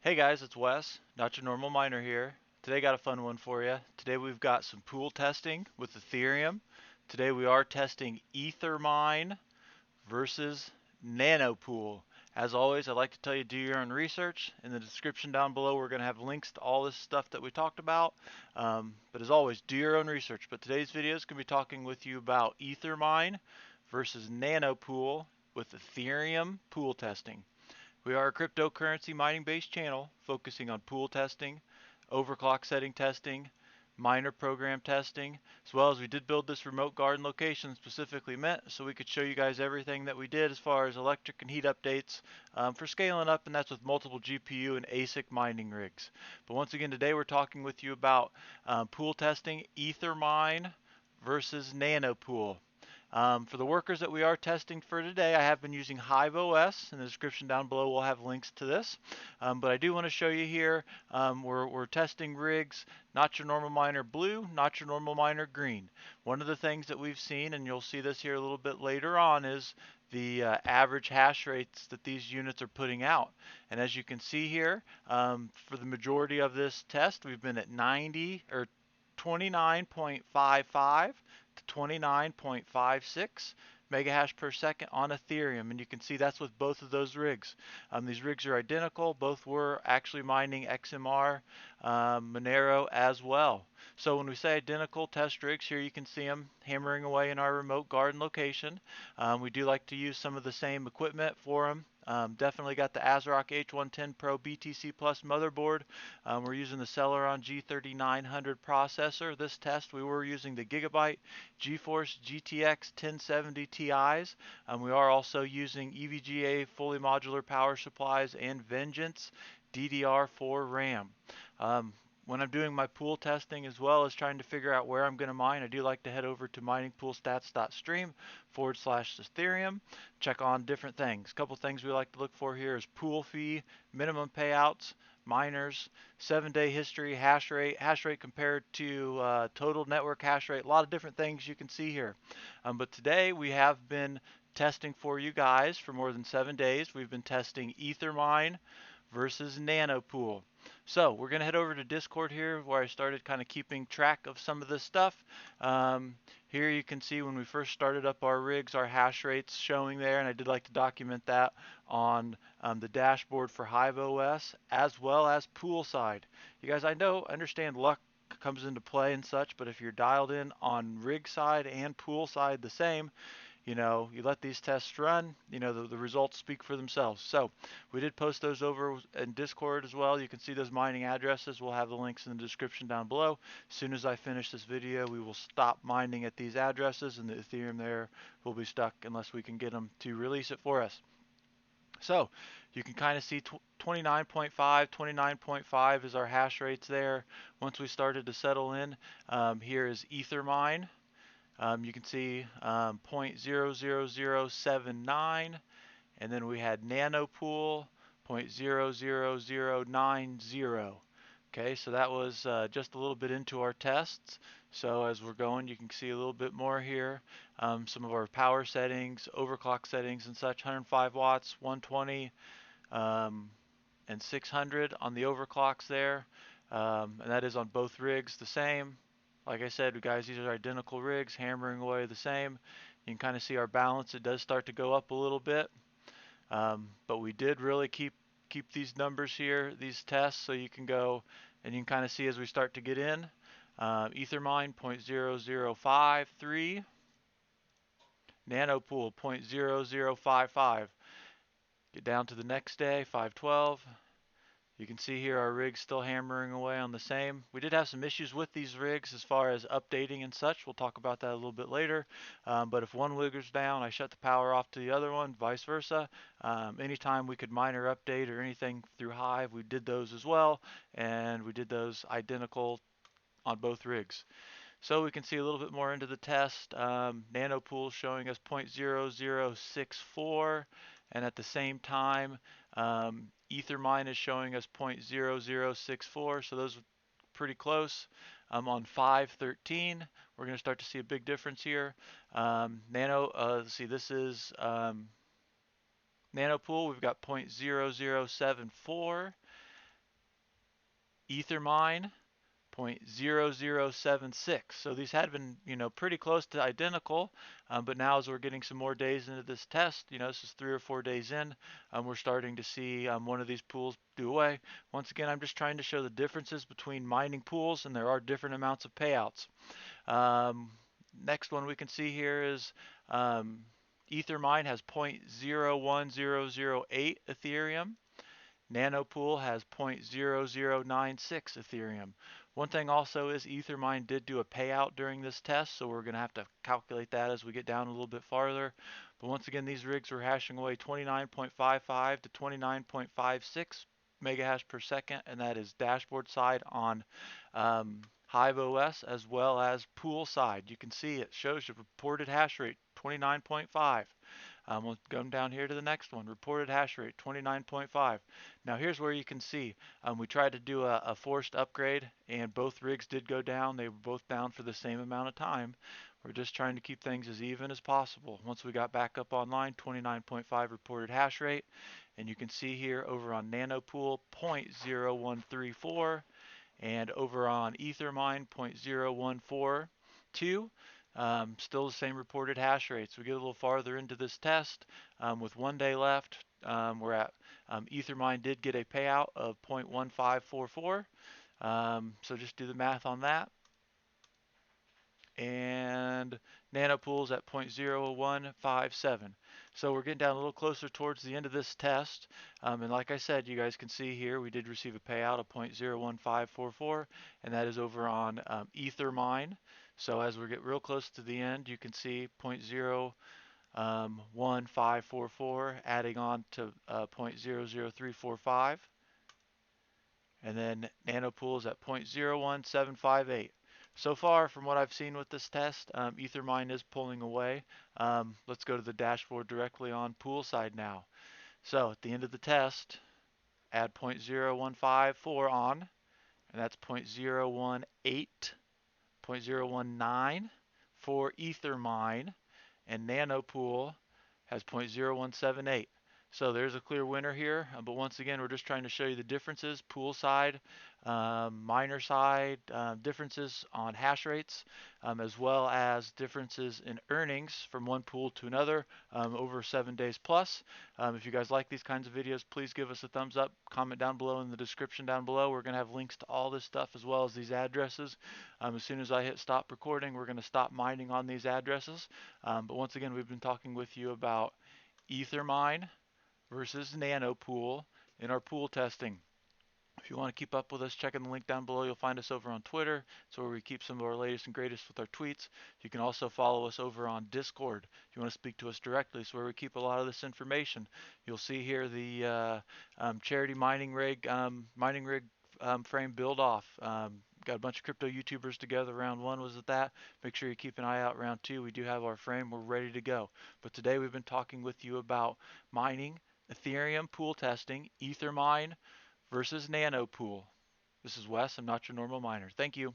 Hey guys, it's Wes, not your normal miner here. Today got a fun one for you. Today we've got some pool testing with Ethereum. Today we are testing Ethermine versus Nanopool. As always, I'd like to tell you do your own research. In the description down below, we're going to have links to all this stuff that we talked about. But as always, do your own research. But today's video is going to be talking with you about Ethermine versus Nanopool with Ethereum pool testing. We are a cryptocurrency mining based channel focusing on pool testing, overclock setting testing, miner program testing, as well as we did build this remote garden location specifically meant so we could show you guys everything that we did as far as electric and heat updates for scaling up, and that's with multiple GPU and ASIC mining rigs. But once again, today we're talking with you about pool testing Ethermine versus Nanopool. For the workers that we are testing for today, I have been using Hive OS. In the description down below, we'll have links to this. But I do want to show you here, we're testing rigs, not your normal miner blue, not your normal miner green. One of the things that we've seen, and you'll see this here a little bit later on, is the average hash rates that these units are putting out. And as you can see here, for the majority of this test, we've been at 90 or 29.55 to 29.56 megahash per second on Ethereum, and you can see that's with both of those rigs. These rigs are identical. Both were actually mining XMR, Monero as well. So when we say identical test rigs, here you can see them hammering away in our remote garden location. We do like to use some of the same equipment for them. Definitely got the ASRock H110 Pro BTC Plus motherboard. We're using the Celeron G3900 processor. This test we were using the Gigabyte GeForce GTX 1070 Ti's. We are also using EVGA fully modular power supplies and Vengeance DDR4 RAM. When I'm doing my pool testing as well as trying to figure out where I'm going to mine, I do like to head over to miningpoolstats.stream/Ethereum, check on different things. A couple things we like to look for here is pool fee, minimum payouts, miners, 7-day history, hash rate compared to total network hash rate, a lot of different things you can see here. But today we have been testing for you guys for more than 7 days. We've been testing Ethermine versus Nanopool. So we're going to head over to Discord here where I started kind of keeping track of some of this stuff. Here you can see when we first started up our rigs, our hash rates showing there, and I did like to document that on the dashboard for Hive OS as well as poolside. You guys, I understand luck comes into play and such, but if you're dialed in on rig side and pool side the same, you let these tests run, the results speak for themselves. So we did post those over in Discord as well. You can see those mining addresses. We'll have the links in the description down below. As soon as I finish this video, we will stop mining at these addresses, and the Ethereum there will be stuck unless we can get them to release it for us. So you can kind of see 29.5, 29.5 is our hash rates there. Once we started to settle in, here is Ethermine. You can see 0.00079, and then we had Nanopool 0.00090. Okay, so that was just a little bit into our tests. So as we're going, you can see a little bit more here. Some of our power settings, overclock settings and such, 105 watts, 120, and 600 on the overclocks there. And that is on both rigs the same. Like I said, guys, these are identical rigs, hammering away the same. You can kind of see our balance. It does start to go up a little bit. But we did really keep these numbers here, these tests, so you can go and you can kind of see as we start to get in. Ethermine 0.0053, Nanopool 0.0055. Get down to the next day, 512. You can see here our rig's still hammering away on the same. We did have some issues with these rigs as far as updating and such. We'll talk about that a little bit later. But if one rig down, I shut the power off to the other one, vice versa. Anytime we could mine or update or anything through Hive, we did those as well. And we did those identical on both rigs. So we can see a little bit more into the test. Nanopool showing us 0.0064, and at the same time, Ethermine is showing us 0.0064, so those are pretty close. On 513, we're going to start to see a big difference here. Let's see, this is Nanopool. We've got 0.0074. Ethermine 0.0076. So these had been, pretty close to identical, but now as we're getting some more days into this test, this is 3 or 4 days in, we're starting to see one of these pools do away. Once again, I'm just trying to show the differences between mining pools, and there are different amounts of payouts. Next one we can see here is Ethermine has 0.01008 Ethereum. Nanopool has 0.0096 Ethereum. One thing also is Ethermine did do a payout during this test, so we're going to have to calculate that as we get down a little bit farther. But once again, these rigs were hashing away 29.55 to 29.56 megahash per second, and that is dashboard side on Hive OS as well as pool side. You can see it shows the reported hash rate 29.5. We'll come down here to the next one. Reported hash rate 29.5. Now here's where you can see we tried to do a forced upgrade, and both rigs did go down. They were both down for the same amount of time. We're just trying to keep things as even as possible. Once we got back up online, 29.5 reported hash rate, and you can see here over on Nanopool 0.0134, and over on Ethermine 0.0142. Still the same reported hash rates. We get a little farther into this test with 1 day left. We're at Ethermine did get a payout of 0.1544. So just do the math on that. And Nanopool's at 0.0157. So we're getting down a little closer towards the end of this test. And like I said, you guys can see here we did receive a payout of 0.01544, and that is over on Ethermine. So as we get real close to the end, you can see 0.01544 adding on to 0.00345. And then Nanopool is at 0.01758. So far, from what I've seen with this test, Ethermine is pulling away. Let's go to the dashboard directly on pool side now. So at the end of the test, add 0.0154 on, and that's 0.018, 0.019 for Ethermine, and Nanopool has 0.0178. So there's a clear winner here, but once again, we're just trying to show you the differences, pool side, miner side, differences on hash rates, as well as differences in earnings from one pool to another over 7 days plus. If you guys like these kinds of videos, please give us a thumbs up, comment down below in the description down below. We're going to have links to all this stuff as well as these addresses. As soon as I hit stop recording, we're going to stop mining on these addresses. But once again, we've been talking with you about Ethermine versus Nanopool in our pool testing. If you want to keep up with us, check in the link down below. You'll find us over on Twitter. It's where we keep some of our latest and greatest with our tweets. You can also follow us over on Discord if you want to speak to us directly. It's where we keep a lot of this information. You'll see here the charity mining rig frame build off. Got a bunch of crypto YouTubers together. Round 1 was at that. Make sure you keep an eye out. Round 2, we do have our frame. We're ready to go. But today we've been talking with you about mining, Ethereum pool testing, Ethermine versus Nanopool. This is Wes. I'm not your normal miner. Thank you.